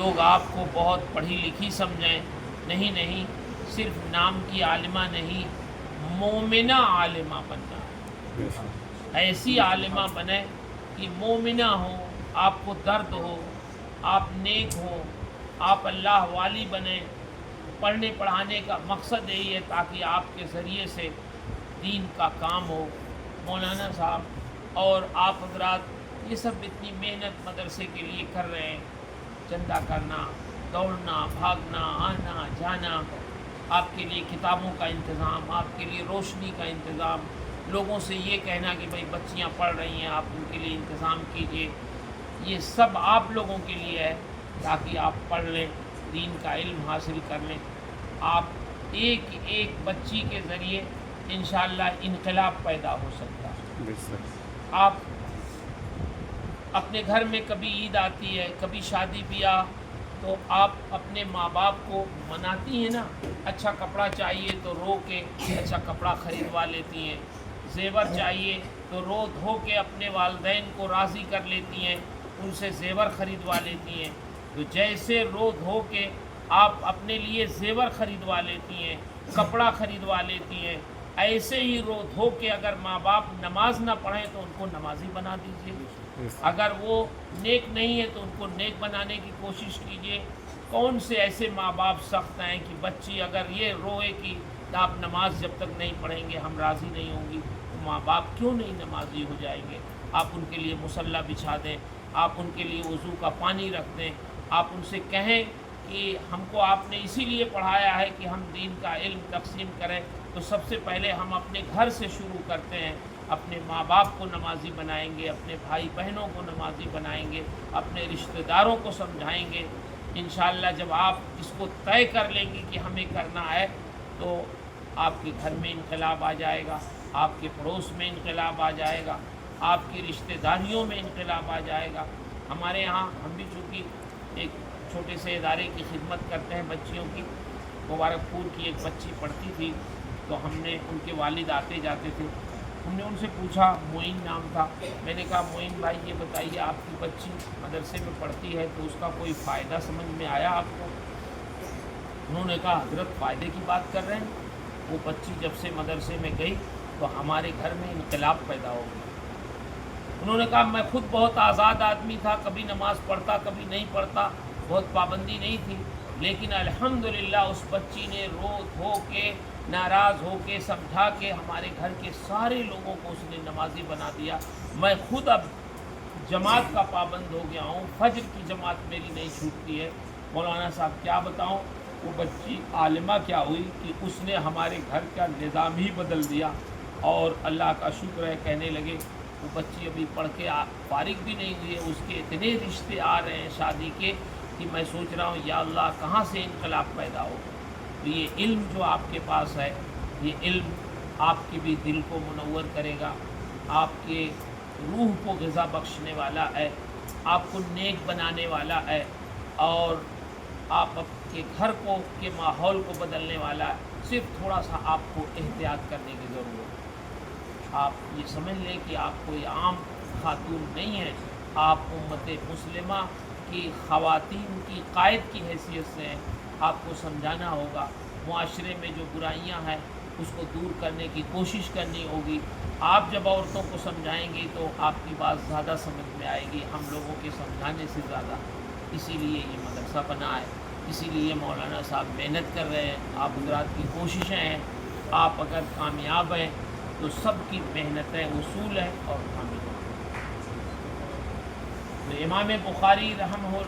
لوگ آپ کو بہت پڑھی لکھی سمجھیں، نہیں نہیں، صرف نام کی عالمہ نہیں، مومنہ عالمہ بننا ہے۔ ایسی عالمہ بنے کہ مومنہ ہو، آپ کو درد ہو، آپ نیک ہو، آپ اللہ والی بنیں۔ پڑھنے پڑھانے کا مقصد یہی ہے تاکہ آپ کے ذریعے سے دین کا کام ہو۔ مولانا صاحب اور آپ حضرات یہ سب اتنی محنت مدرسے کے لیے کر رہے ہیں، چندہ کرنا، دوڑنا، بھاگنا، آنا جانا، آپ کے لیے کتابوں کا انتظام، آپ کے لیے روشنی کا انتظام، لوگوں سے یہ کہنا کہ بھائی بچیاں پڑھ رہی ہیں آپ ان کے لیے انتظام کیجئے، یہ سب آپ لوگوں کے لیے ہے تاکہ آپ پڑھ لیں، دین کا علم حاصل کر لیں۔ آپ ایک ایک بچی کے ذریعے انشاءاللہ انقلاب پیدا ہو سکتا ہے۔ آپ اپنے گھر میں کبھی عید آتی ہے، کبھی شادی بیاہ، تو آپ اپنے ماں باپ کو مناتی ہیں نا، اچھا کپڑا چاہیے تو رو کے اچھا کپڑا خریدوا لیتی ہیں، زیور چاہیے تو رو دھو کے اپنے والدین کو راضی کر لیتی ہیں، ان سے زیور خریدوا لیتی ہیں۔ تو جیسے رو دھو کے آپ اپنے لیے زیور خریدوا لیتی ہیں، کپڑا خریدوا لیتی ہیں، ایسے ہی رو دھو کے اگر ماں باپ نماز نہ پڑھیں تو ان کو نمازی بنا دیجیے، اگر وہ نیک نہیں ہے تو ان کو نیک بنانے کی کوشش کیجیے۔ کون سے ایسے ماں باپ سخت ہیں کہ بچی اگر یہ روئے کہ آپ نماز جب تک نہیں پڑھیں گے ہم راضی نہیں ہوں گی، تو ماں باپ کیوں نہیں نمازی ہو جائیں گے؟ آپ ان کے لیے مصلی بچھا دیں، آپ ان کے لیے وضو کا پانی رکھ دیں، آپ ان سے کہیں کہ ہم کو آپ نے اسی لیے پڑھایا ہے کہ ہم دین کا علم تقسیم کریں، تو سب سے پہلے ہم اپنے گھر سے شروع کرتے ہیں، اپنے ماں باپ کو نمازی بنائیں گے، اپنے بھائی بہنوں کو نمازی بنائیں گے، اپنے رشتہ داروں کو سمجھائیں گے۔ انشاءاللہ جب آپ اس کو طے کر لیں گے کہ ہمیں کرنا ہے، تو آپ کے گھر میں انقلاب آ جائے گا، آپ کے پڑوس میں انقلاب آ جائے گا، آپ کی رشتہ داریوں میں انقلاب آ جائے گا۔ ہمارے یہاں ہم بھی چونکہ ایک چھوٹے سے ادارے کی خدمت کرتے ہیں بچیوں کی، مبارک پور کی ایک بچی پڑھتی تھی، تو ہم نے ان کے والد آتے جاتے تھے، ہم نے ان سے پوچھا، معین نام تھا، میں نے کہا معین بھائی یہ بتائیے آپ کی بچی مدرسے میں پڑھتی ہے تو اس کا کوئی فائدہ سمجھ میں آیا آپ کو؟ انہوں نے کہا حضرت فائدے کی بات کر رہے ہیں؟ وہ بچی جب سے مدرسے میں گئی تو ہمارے گھر میں انقلاب پیدا ہو گیا۔ انہوں نے کہا میں خود بہت آزاد آدمی تھا، کبھی نماز پڑھتا کبھی نہیں پڑھتا، بہت پابندی نہیں تھی، لیکن الحمدللہ اس بچی نے رو دھو کے ناراض ہو کے سمجھا کے ہمارے گھر کے سارے لوگوں کو اس نے نمازی بنا دیا۔ میں خود اب جماعت کا پابند ہو گیا ہوں، فجر کی جماعت میری نہیں چھوٹتی ہے۔ مولانا صاحب کیا بتاؤں، وہ بچی عالمہ کیا ہوئی کہ اس نے ہمارے گھر کا نظام ہی بدل دیا، اور اللہ کا شکر ہے کہنے لگے وہ بچی ابھی پڑھ کے فارغ بھی نہیں ہوئی ہے، اس کے اتنے رشتے آ رہے ہیں شادی کے کہ میں سوچ رہا ہوں یا اللہ کہاں سے انقلاب پیدا ہو۔ تو یہ علم جو آپ کے پاس ہے، یہ علم آپ کے بھی دل کو منور کرے گا، آپ کے روح کو غذا بخشنے والا ہے، آپ کو نیک بنانے والا ہے، اور آپ کے گھر کو کے ماحول کو بدلنے والا ہے۔ صرف تھوڑا سا آپ کو احتیاط کرنے کی ضرورت ہے۔ آپ یہ سمجھ لیں کہ آپ کوئی عام خاتون نہیں ہیں، آپ امت مسلمہ کی خواتین کی قائد کی حیثیت سے ہیں۔ آپ کو سمجھانا ہوگا، معاشرے میں جو برائیاں ہیں اس کو دور کرنے کی کوشش کرنی ہوگی۔ آپ جب عورتوں کو سمجھائیں گی تو آپ کی بات زیادہ سمجھ میں آئے گی ہم لوگوں کے سمجھانے سے زیادہ۔ اسی لیے یہ مدرسہ بنا ہے، اسی لیے مولانا صاحب محنت کر رہے ہیں، آپ حضرات کی کوششیں ہیں۔ آپ اگر کامیاب ہیں تو سب کی محنتیں وصول ہیں اور کامیاب ہیں۔ تو امام بخاری رحمہ